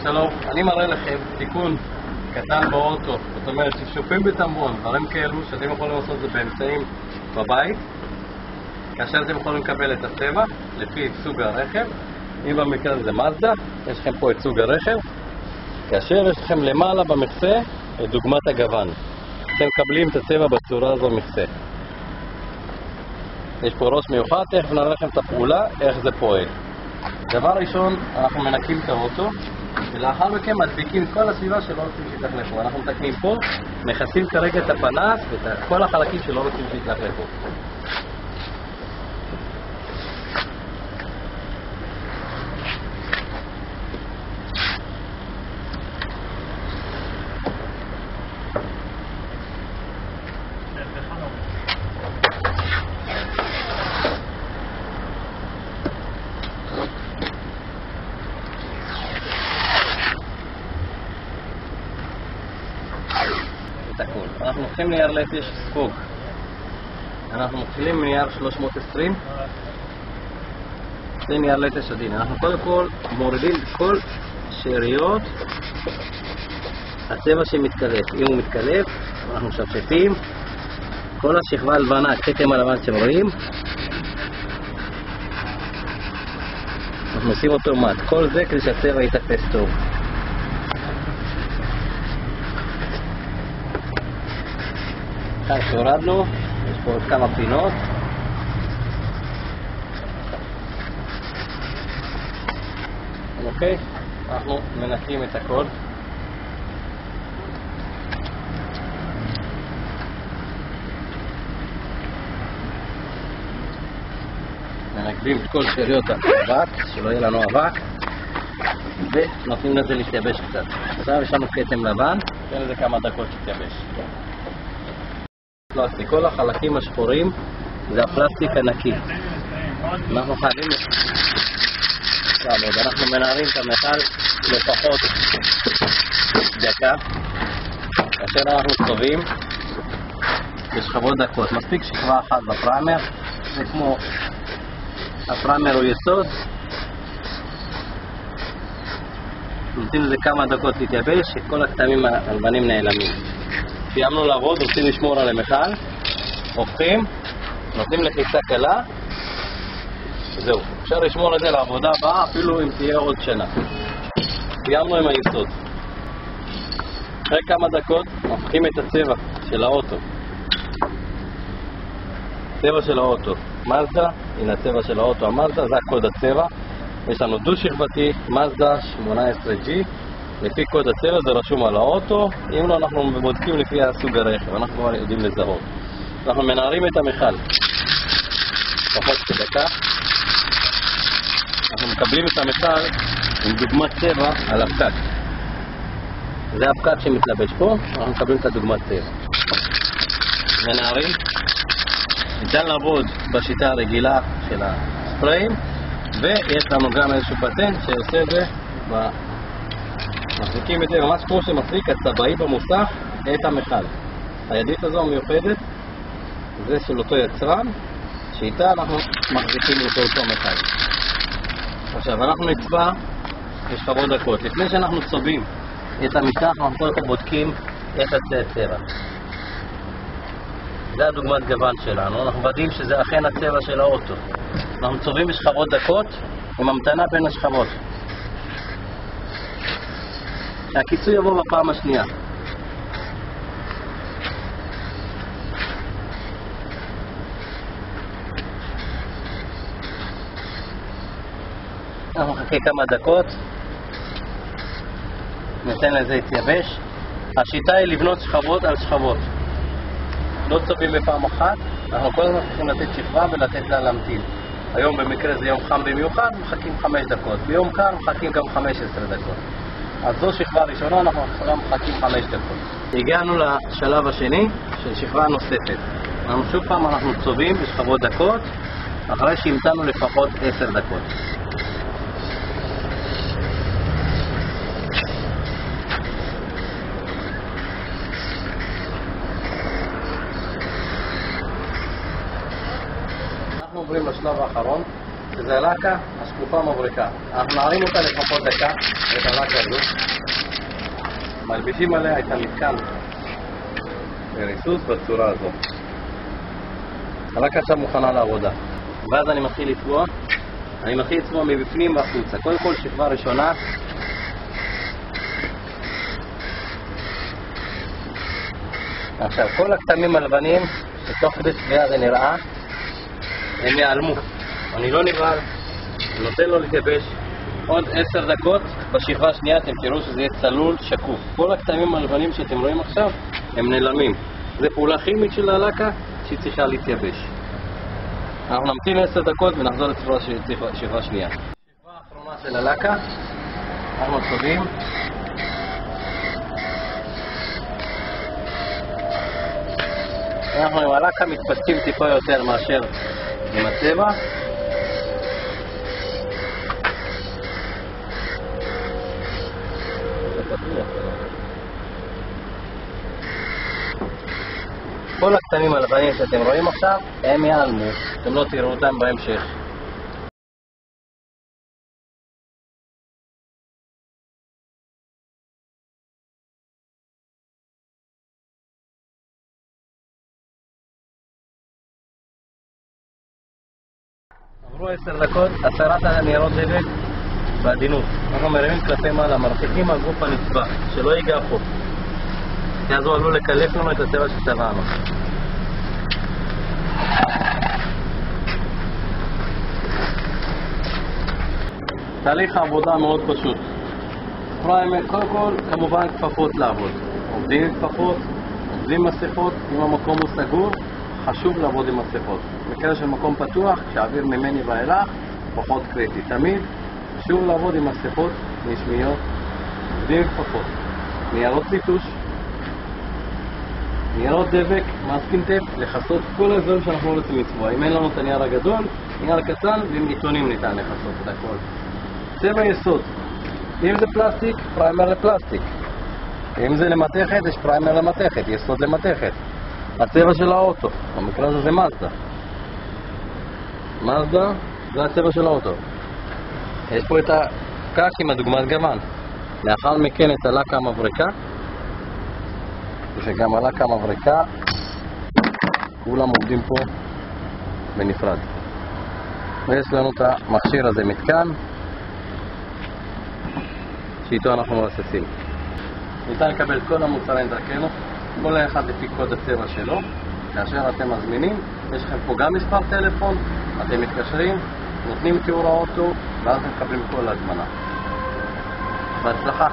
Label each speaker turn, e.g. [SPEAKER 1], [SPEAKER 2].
[SPEAKER 1] שלום, אני מראה לכם תיקון קטן באוטו, זאת אומרת ששופים בטמבון, דברים כאלו שאתם יכולים לעשות זה באמצעים בבית, כאשר אתם יכולים לקבל את הצבע לפי סוג הרכב. אם במקרה זה מזדה, יש לכם פה את סוג הרכב, כאשר יש לכם למעלה במכסה את דוגמת הגוון, אתם מקבלים את הצבע בצורה הזו במכסה. יש פה ראש מיוחד, תכף נראה לכם את הפעולה, איך זה פועל. דבר ראשון, אנחנו מנקים את האוטו, ולאחר מכן מדביקים את כל הסביבה שלא רוצים שיתחלפו. אנחנו מתקנים פה, מכסים כרגע את הפנס ואת כל החלקים שלא רוצים שיתחלפו. אנחנו הולכים נייר לטש ספוג. אנחנו מתחילים מנייר 320. זה נייר לטש עדין. אנחנו קודם כל מורידים כל שאריות הצבע שמתקלף. אם הוא מתקלף, אנחנו שפשפים כל השכבה הלבנה, הכתם הלבן שאתם רואים, אנחנו נשים אותו מעט. כל זה כדי שהצבע יתקלף טוב. כאן שהורדנו, יש פה עוד כמה פינות. אוקיי, אנחנו מנקים את הכל. מנקבים את כל שאריות האבק, שלא יהיה לנו אבק, ונותנים לזה להתייבש קצת. עכשיו יש לנו כתם לבן, תן לזה כמה דקות שתייבש. פלסטיק, כל החלקים השחורים זה הפלסטיק הנקי. אנחנו חייבים לעבוד, אנחנו מנערים את המכל לפחות דקה, כאשר אנחנו צובעים בשכבות דקות. מספיק שכבה אחת בפריימר, זה כמו הפריימר הוא יסוד, נותנים לזה כמה דקות להתייבש, שכל הכתמים הלבנים נעלמים. סיימנו לעבוד, רוצים לשמור על המכל, הופכים, נותנים לחיצה קלה, זהו, אפשר לשמור את זה לעבודה הבאה, אפילו אם תהיה עוד שנה. סיימנו עם היסוד. אחרי כמה דקות, הופכים את הצבע של האוטו. צבע של האוטו, מזדה, הנה הצבע של האוטו המזדה, זה הקוד הצבע. יש לנו דו שכבתי, מזדה 18G. לפי קוד הצבע זה רשום על האוטו, אם לא אנחנו בודקים לפי הסוג הרכב, אנחנו כבר יודעים לזהות. אנחנו מנערים את המכל פחות כדקה, אנחנו מקבלים את המכל עם דוגמת צבע על הפקק. זה הפקק שמתלבש פה, אנחנו מקבלים את הדוגמת צבע. מנערים, ניתן לעבוד בשיטה הרגילה של הספריים, ויש לנו גם איזשהו פטנט שעושה את זה מחזיקים את זה ממש כמו שמחזיק הצבעי במוסך את המכל. הידית הזו המיוחדת זה של אותו יצרן, שאיתה אנחנו מחזיקים אותו מכל. עכשיו אנחנו נצבע בשכבות דקות. לפני שאנחנו צובעים את המשטח, אנחנו קודם כל בודקים איך יצא הצבע. זה הדוגמת גוון שלנו, אנחנו ודאים שזה אכן הצבע של האוטו. אנחנו צובעים בשכבות דקות עם המתנה בין השכבות. הכיסוי יבוא בפעם השנייה. אנחנו נחכה כמה דקות, ניתן לזה להתייבש. השיטה היא לבנות שכבות על שכבות. לא צובעים בפעם אחת, אנחנו כל הזמן צריכים לתת שכבה ולתת לה להמתין. היום במקרה זה יום חם במיוחד, מחכים 5 דקות. ביום קר מחכים גם 15 דקות. אז זו שכבה ראשונה, אנחנו עכשיו מחכים 5 דקות. הגענו לשלב השני של שכבה נוספת. שוב פעם אנחנו צובעים בשכבות דקות, אחרי שהמתנו לפחות 10 דקות. אנחנו עוברים לשלב האחרון, שזה הלקה השקופה מבריקה. אנחנו נערים אותה לפחות דקה, את הלקה הזו. מלבישים עליה את המתקן לריסוס בצורה הזו. הלקה עכשיו מוכנה לעבודה. ואז אני מתחיל לצבוע. אני מתחיל לצבוע מבפנים והחוצה. קודם כל שכבה ראשונה. עכשיו כל הכתמים הלבנים שתוך כדי צביעה זה נראה, הם ייעלמו. אני לא נבהל, אני נותן לו להתייבש. עוד 10 דקות בשכבה השנייה אתם תראו שזה יהיה צלול, שקוף. כל הכתמים הלבנים שאתם רואים עכשיו הם נעלמים. זה פעולה כימית של הלקה שהיא צריכה להתייבש. אנחנו נמתין 10 דקות ונחזור לצבוע שכבה שנייה. שכבה האחרונה של הלקה, אנחנו צובעים. אנחנו עם הלקה מתפשטים טיפה יותר מאשר עם הצבע. כל הקטנים הלבנים שאתם רואים עכשיו הם ייעלמו, אתם לא תראו אותם בהמשך. עברו 10 דקות, הסרת הניירות דבק בעדינות. אנחנו מרימים כלפי מעלה, מרחיקים על גוף הנצבע, שלא ייגע פה. כי אז הוא עלול לקלף לנו את הצבע שצבענו. תהליך העבודה מאוד פשוט. פריימר, קודם כל, כמובן כפפות לעבוד. עובדים עם כפפות, עובדים עם מסכות, אם המקום הוא סגור, חשוב לעבוד עם מסכות. במקרה של מקום פתוח, כשאוויר ממני ואילך, פחות קריטי. תמיד חשוב לעבוד עם מסכות נשמיות, עובדים עם כפפות. ניירות ציטוש, ניירות דבק, מסקינג טייפ, לחסות כל האזורים שאנחנו לא רוצים לצבוע. אם אין לנו את הנייר הגדול, נייר קטן, ועם עיתונים ניתן לחסות את הכל. צבע יסוד. אם זה פלסטיק, פריימר לפלסטיק. אם זה למתכת, יש פריימר למתכת, יסוד למתכת. הצבע של האוטו, במקרה הזה זה מזדה. מזדה זה הצבע של האוטו. יש פה את הפקק עם הדוגמת גוון. לאחר מכן את הלקה המבריקה, ושגם הלקה המבריקה, כולם עובדים פה בנפרד. ויש לנו את המכשיר הזה מתקן, שאיתו אנחנו מרססים. ניתן לקבל את כל המוצרים דרכנו, כל אחד לפי קוד הצבע שלו. כאשר אתם מזמינים, יש לכם פה גם מספר טלפון, אתם מתקשרים, נותנים תיאור האוטו, ואז מקבלים כל הזמנה. בהצלחה.